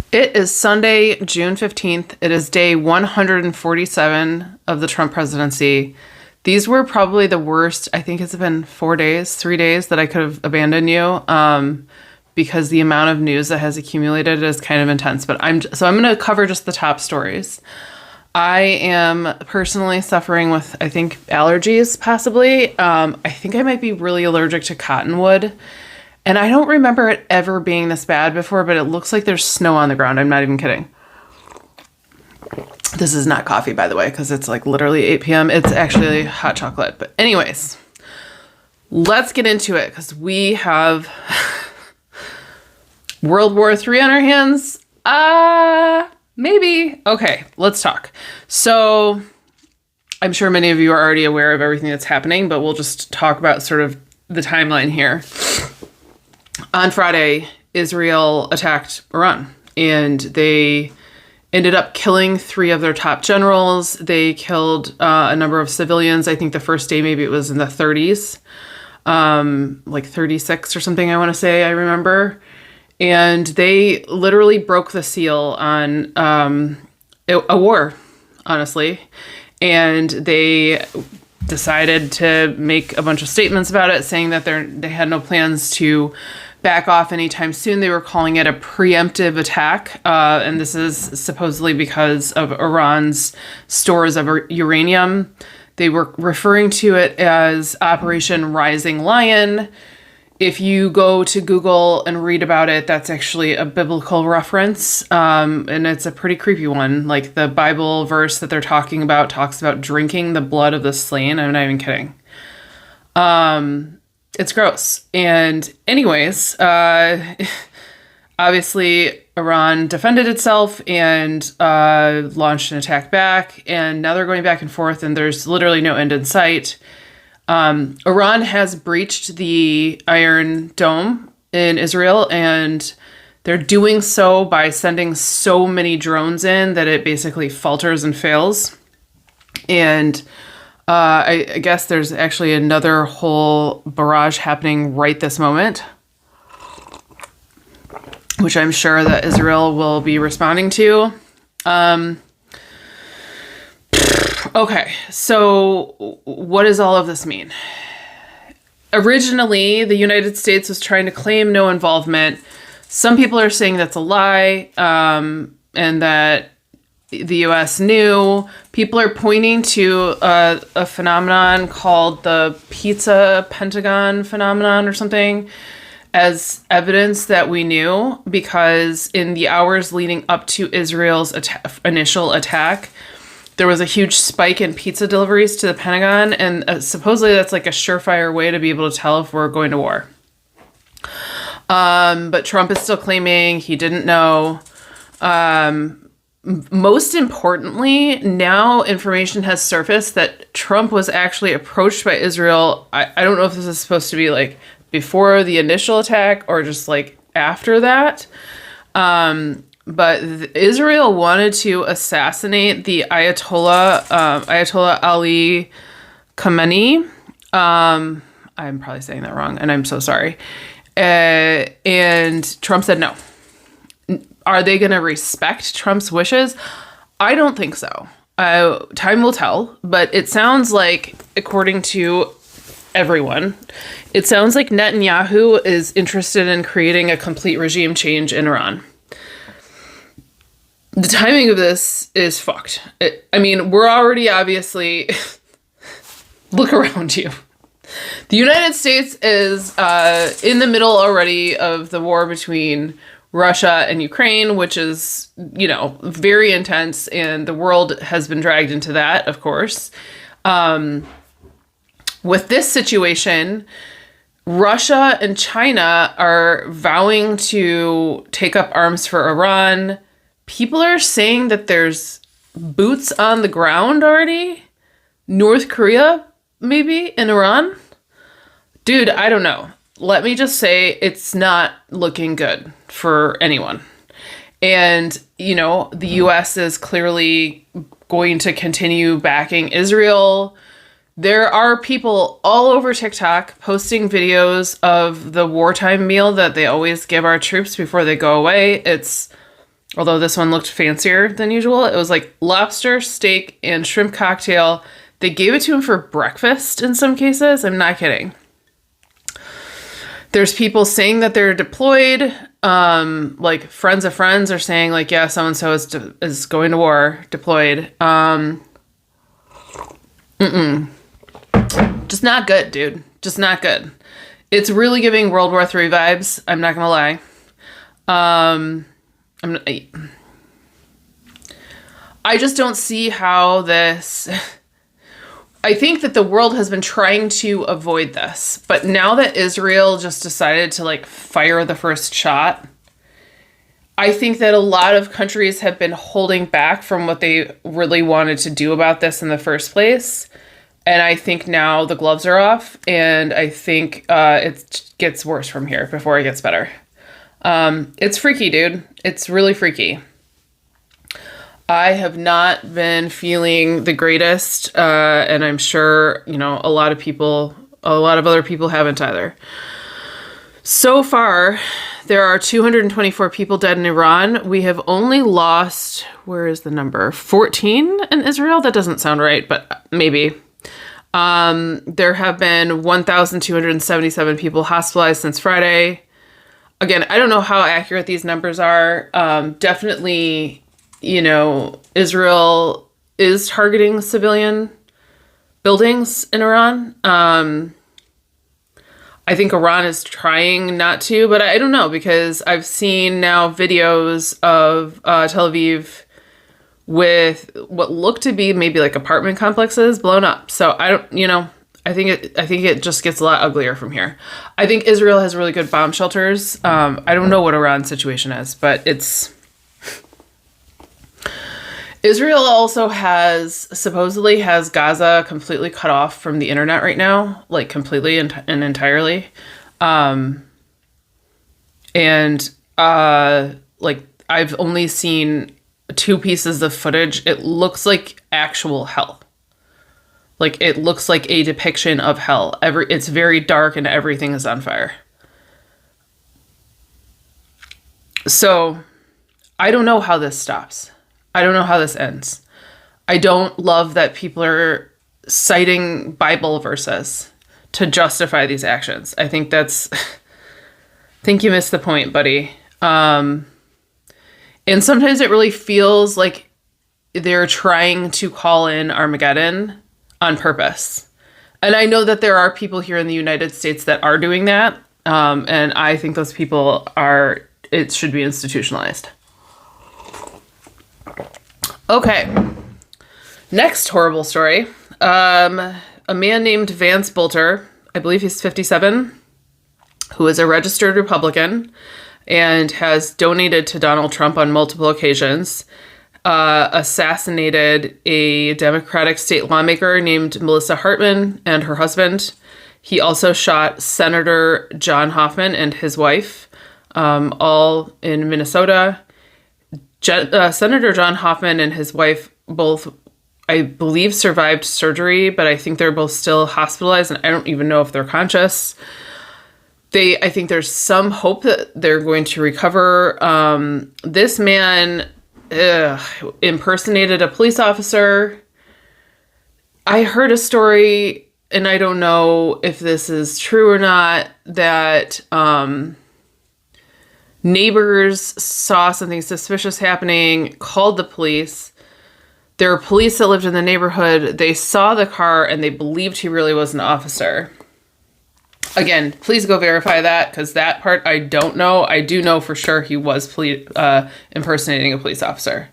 It is Sunday, June 15th. It is day 147 of the Trump presidency. These were probably the worst. I think it's been 3 days that I could have abandoned you because the amount of news that has accumulated is kind of intense. But I'm going to cover just the top stories. I am personally suffering with, I think, allergies, possibly. I think I might be really allergic to cottonwood. And I don't remember it ever being this bad before, but it looks like there's snow on the ground. I'm not even kidding. This is not coffee, by the way, because it's like literally 8 p.m. It's actually hot chocolate. But anyways, let's get into it because we have World War III on our hands. Maybe. Okay, let's talk. So I'm sure many of you are already aware of everything that's happening, but we'll just talk about sort of the timeline here. On Friday, Israel attacked Iran, and they ended up killing 3 of their top generals. They killed a number of civilians. I think the first day, maybe it was in the 30s, like 36 or something, I want to say, I remember. And they literally broke the seal on a war, honestly. And they decided to make a bunch of statements about it, saying that they had no plans to back off anytime soon. They were calling it a preemptive attack. And this is supposedly because of Iran's stores of uranium. They were referring to it as Operation Rising Lion. If you go to Google and read about it, that's actually a biblical reference. And it's a pretty creepy one. Like the Bible verse that they're talking about talks about drinking the blood of the slain. I'm not even kidding. It's gross. And anyways, obviously Iran defended itself and launched an attack back. And now they're going back and forth and there's literally no end in sight. Iran has breached the Iron Dome in Israel, and they're doing so by sending so many drones in that it basically falters and fails. And I guess there's actually another whole barrage happening right this moment, which I'm sure that Israel will be responding to. Okay, so what does all of this mean? Originally, the United States was trying to claim no involvement. Some people are saying that's a lie, and that the U.S. knew. People are pointing to a phenomenon called the Pizza Pentagon phenomenon or something as evidence that we knew, because in the hours leading up to Israel's initial attack, there was a huge spike in pizza deliveries to the Pentagon, and supposedly that's like a surefire way to be able to tell if we're going to war. But Trump is still claiming he didn't know. Most importantly, now information has surfaced that Trump was actually approached by Israel. I don't know if this is supposed to be like before the initial attack or just like after that. But Israel wanted to assassinate the Ayatollah Ali Khamenei. I'm probably saying that wrong, and I'm so sorry. And Trump said no. Are they going to respect Trump's wishes? I don't think so. Time will tell, but it sounds like, according to everyone, it sounds like Netanyahu is interested in creating a complete regime change in Iran. The timing of this is fucked. We're already obviously... Look around you. The United States is in the middle already of the war between Russia and Ukraine, which is, very intense, and the world has been dragged into that, of course. With this situation, Russia and China are vowing to take up arms for Iran. People are saying that there's boots on the ground already. North Korea, maybe, in Iran. Dude, I don't know. Let me just say it's not looking good for anyone. And, the U.S. is clearly going to continue backing Israel. There are people all over TikTok posting videos of the wartime meal that they always give our troops before they go away. It's although this one looked fancier than usual. It was like lobster, steak, and shrimp cocktail. They gave it to him for breakfast in some cases. I'm not kidding. There's people saying that they're deployed. Like friends of friends are saying like, yeah, so-and-so is going to war, deployed. Just not good, dude. Just not good. It's really giving World War III vibes. I'm not gonna lie. I just don't see how this... I think that the world has been trying to avoid this, but now that Israel just decided to like fire the first shot, I think that a lot of countries have been holding back from what they really wanted to do about this in the first place. And I think now the gloves are off, and I think it gets worse from here before it gets better. It's freaky, dude. It's really freaky. I have not been feeling the greatest, and I'm sure, a lot of other people haven't either. So far, there are 224 people dead in Iran. We have only lost, where is the number? 14 in Israel? That doesn't sound right, but maybe. There have been 1,277 people hospitalized since Friday. Again, I don't know how accurate these numbers are. Definitely, Israel is targeting civilian buildings in Iran. I think Iran is trying not to, but I don't know, because I've seen now videos of Tel Aviv with what look to be maybe like apartment complexes blown up. So I think it just gets a lot uglier from here. I think Israel has really good bomb shelters. I don't know what Iran's situation is, but Israel also supposedly has Gaza completely cut off from the internet right now, like completely and entirely. Like I've only seen 2 pieces of footage. It looks like actual hell. Like it looks like a depiction of hell. It's very dark and everything is on fire. So I don't know how this stops. I don't know how this ends. I don't love that people are citing Bible verses to justify these actions. I think I think you missed the point, buddy. And sometimes it really feels like they're trying to call in Armageddon on purpose. And I know that there are people here in the United States that are doing that. And I think those people it should be institutionalized. Okay. Next horrible story. A man named Vance Bolter, I believe he's 57, who is a registered Republican and has donated to Donald Trump on multiple occasions, assassinated a Democratic state lawmaker named Melissa Hartman and her husband. He also shot Senator John Hoffman and his wife, all in Minnesota. Senator John Hoffman and his wife both, I believe, survived surgery, but I think they're both still hospitalized, and I don't even know if they're conscious. I think there's some hope that they're going to recover. This man impersonated a police officer. I heard a story, and I don't know if this is true or not, that neighbors saw something suspicious happening, called the police. There were police that lived in the neighborhood. They saw the car and they believed he really was an officer. Again, please go verify that, because that part I don't know. I do know for sure he was impersonating a police officer.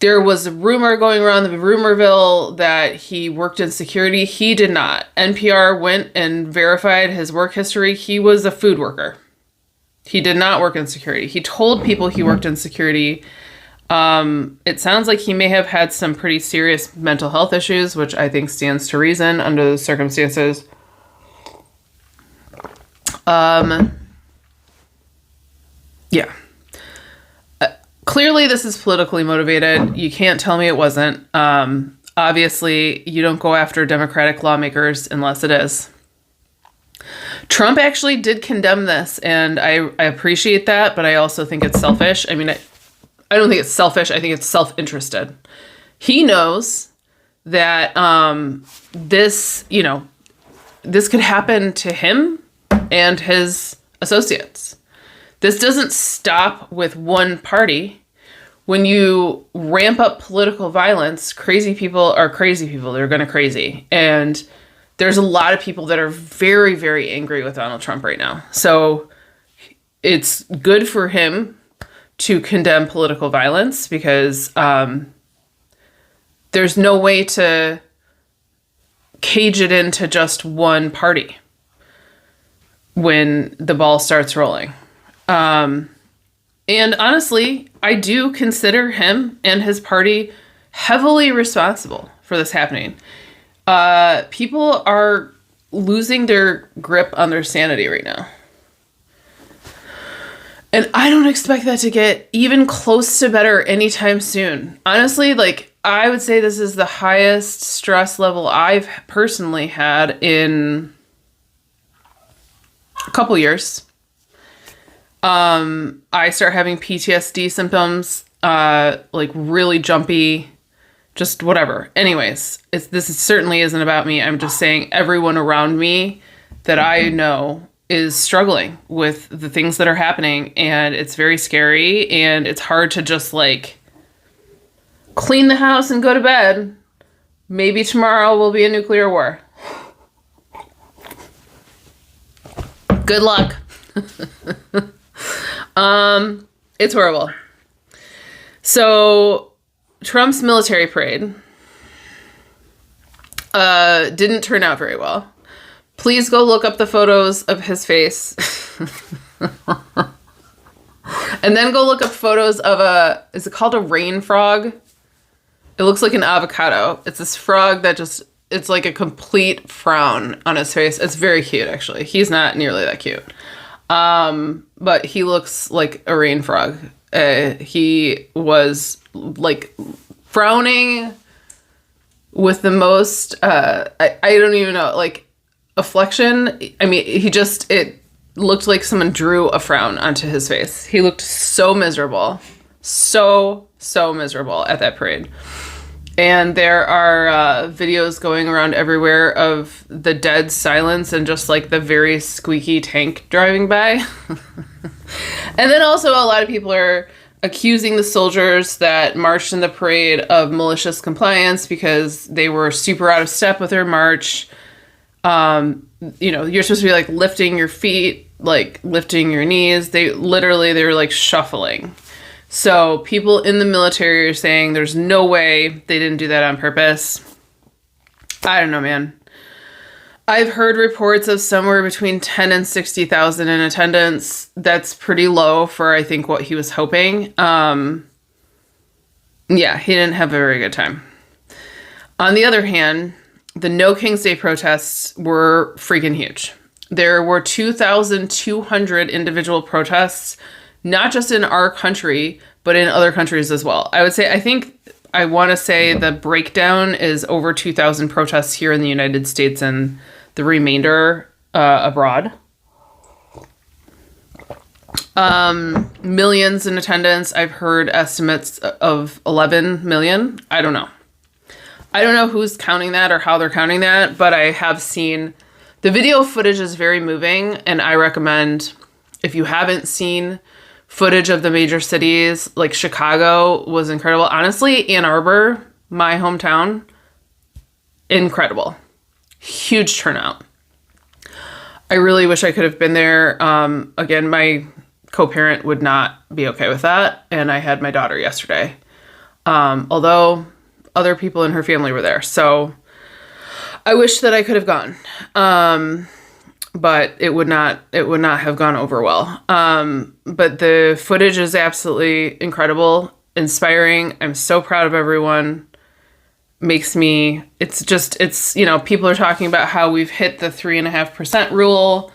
There was a rumor going around the rumorville that he worked in security. He did not. NPR went and verified his work history. He was a food worker. He did not work in security. He told people he worked in security. It sounds like he may have had some pretty serious mental health issues, which I think stands to reason under those circumstances. Yeah. Clearly this is politically motivated. You can't tell me it wasn't. Obviously, you don't go after Democratic lawmakers unless it is. Trump actually did condemn this, and I appreciate that, but I also think it's selfish. I mean, I don't think it's selfish. I think it's self-interested. He knows that this could happen to him and his associates. This doesn't stop with one party. When you ramp up political violence, crazy people are crazy people. They're going to crazy. And there's a lot of people that are very, very angry with Donald Trump right now. So it's good for him to condemn political violence because there's no way to cage it into just one party when the ball starts rolling. And honestly, I do consider him and his party heavily responsible for this happening. People are losing their grip on their sanity right now. And I don't expect that to get even close to better anytime soon. Honestly, like, I would say this is the highest stress level I've personally had in a couple years. I start having PTSD symptoms, like really jumpy, just whatever. Anyways, this certainly isn't about me. I'm just saying everyone around me that I know is struggling with the things that are happening, and it's very scary, and it's hard to just like clean the house and go to bed. Maybe tomorrow will be a nuclear war. Good luck. It's horrible. So Trump's military parade didn't turn out very well. Please go look up the photos of his face. And then go look up photos of is it called a rain frog? It looks like an avocado. It's this frog that it's like a complete frown on his face. It's very cute, actually. He's not nearly that cute. But he looks like a rain frog. He was like frowning with the most, I don't even know, like affliction. I mean, it looked like someone drew a frown onto his face. He looked so miserable, so miserable at that parade. And there are videos going around everywhere of the dead silence and just like the very squeaky tank driving by. And then also a lot of people are accusing the soldiers that marched in the parade of malicious compliance because they were super out of step with their march. You're supposed to be like lifting your feet, like lifting your knees. They were like shuffling. So people in the military are saying there's no way they didn't do that on purpose. I don't know, man. I've heard reports of somewhere between 10 and 60,000 in attendance. That's pretty low for, I think, what he was hoping. Yeah, he didn't have a very good time. On the other hand, the No King's Day protests were freaking huge. There were 2,200 individual protests, not just in our country, but in other countries as well. I want to say the breakdown is over 2,000 protests here in the United States and the remainder abroad. Millions in attendance. I've heard estimates of 11 million. I don't know. I don't know who's counting that or how they're counting that, but I have seen the video footage is very moving, and I recommend, if you haven't seen footage of the major cities, like Chicago was incredible. Honestly, Ann Arbor, my hometown, incredible. Huge turnout. I really wish I could have been there. Again, my co-parent would not be okay with that, and I had my daughter yesterday. Although other people in her family were there, so I wish that I could have gone. But it would not have gone over well. But the footage is absolutely incredible, inspiring. I'm so proud of everyone. People are talking about how we've hit the 3.5% rule.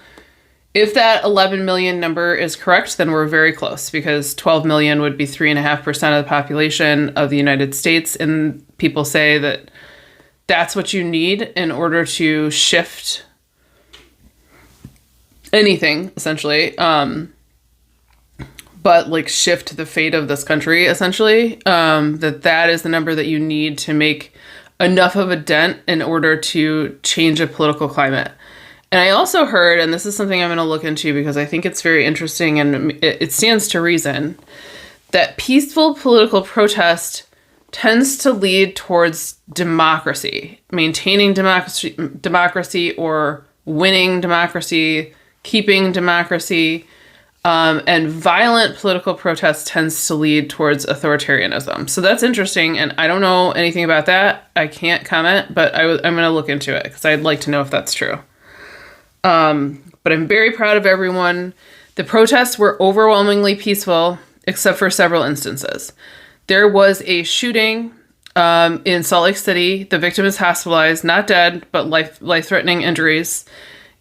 If that 11 million number is correct, then we're very close, because 12 million would be 3.5% of the population of the United States. And people say that that's what you need in order to shift anything, essentially. but like shift the fate of this country, essentially. That is the number that you need to make enough of a dent in order to change a political climate. And I also heard, and this is something I'm going to look into because I think it's very interesting and it stands to reason, that peaceful political protest tends to lead towards democracy, maintaining democracy or winning democracy, keeping democracy. And violent political protest tends to lead towards authoritarianism. So that's interesting. And I don't know anything about that. I can't comment, but I'm going to look into it because I'd like to know if that's true. But I'm very proud of everyone. The protests were overwhelmingly peaceful, except for several instances. There was a shooting in Salt Lake City. The victim is hospitalized, not dead, but life-threatening injuries.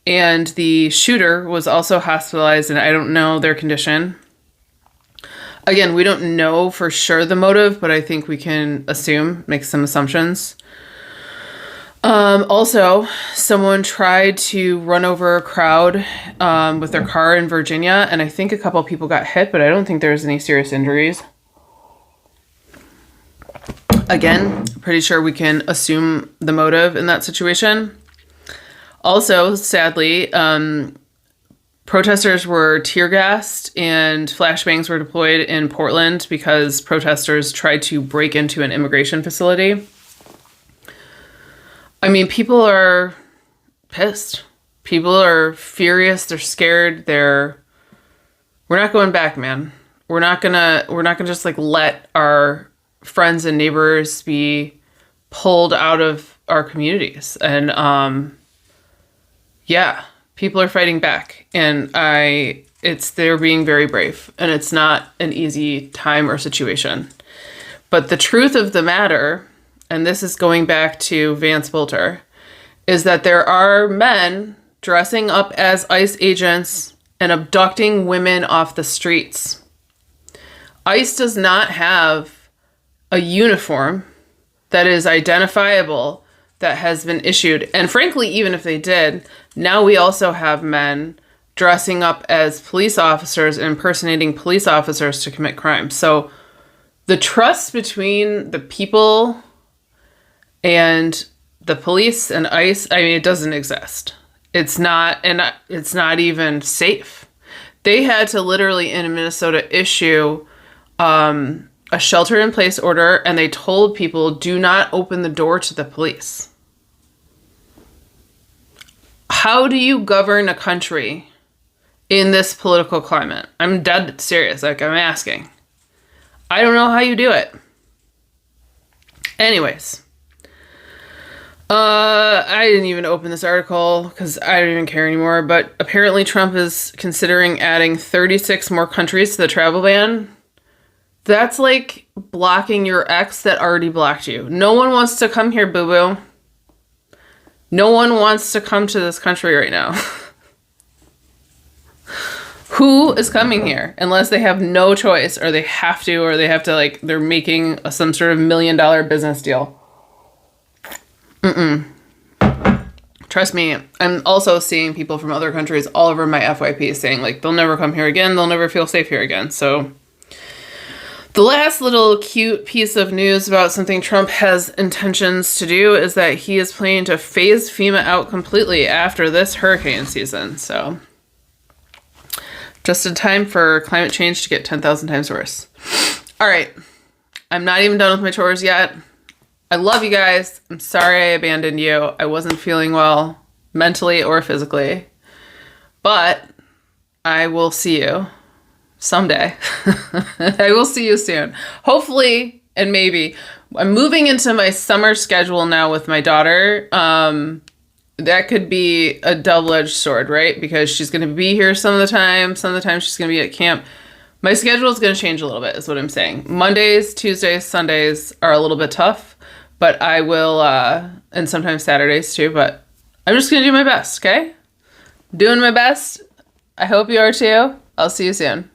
And the shooter was also hospitalized, and I don't know their condition. Again, we don't know for sure the motive, but I think we can make some assumptions. Also, someone tried to run over a crowd with their car in Virginia, and I think a couple people got hit, but I don't think there was any serious injuries. Again, pretty sure we can assume the motive in that situation. Also, sadly, protesters were tear gassed and flashbangs were deployed in Portland because protesters tried to break into an immigration facility. I mean, people are pissed. People are furious. They're scared. We're not going back, man. We're not gonna just like let our friends and neighbors be pulled out of our communities. And, yeah, people are fighting back, and they're being very brave, and it's not an easy time or situation. But the truth of the matter, and this is going back to Vance Bolter, is that there are men dressing up as ICE agents and abducting women off the streets. ICE does not have a uniform that is identifiable that has been issued. And frankly, even if they did, now we also have men dressing up as police officers and impersonating police officers to commit crimes. So the trust between the people and the police and ICE, I mean, it doesn't exist. It's not even safe. They had to literally in Minnesota issue a shelter-in-place order, and they told people, do not open the door to the police. How do you govern a country in this political climate? I'm dead serious. Like, I'm asking. I don't know how you do it. Anyways. I didn't even open this article because I don't even care anymore, but apparently Trump is considering adding 36 more countries to the travel ban. That's like blocking your ex that already blocked you. No one wants to come here, boo-boo. No one wants to come to this country right now. Who is coming here? Unless they have no choice, or they have to, like, they're making some sort of $1 million business deal. Trust me, I'm also seeing people from other countries all over my FYP saying, like, they'll never come here again. They'll never feel safe here again. So the last little cute piece of news about something Trump has intentions to do is that he is planning to phase FEMA out completely after this hurricane season. So just in time for climate change to get 10,000 times worse. All right. I'm not even done with my chores yet. I love you guys. I'm sorry I abandoned you. I wasn't feeling well mentally or physically, but I will see you someday. I will see you soon. Hopefully, and maybe. I'm moving into my summer schedule now with my daughter. That could be a double-edged sword, right? Because she's going to be here some of the time. Some of the time she's going to be at camp. My schedule is going to change a little bit, is what I'm saying. Mondays, Tuesdays, Sundays are a little bit tough. But I will, and sometimes Saturdays too, but I'm just going to do my best, okay? Doing my best. I hope you are too. I'll see you soon.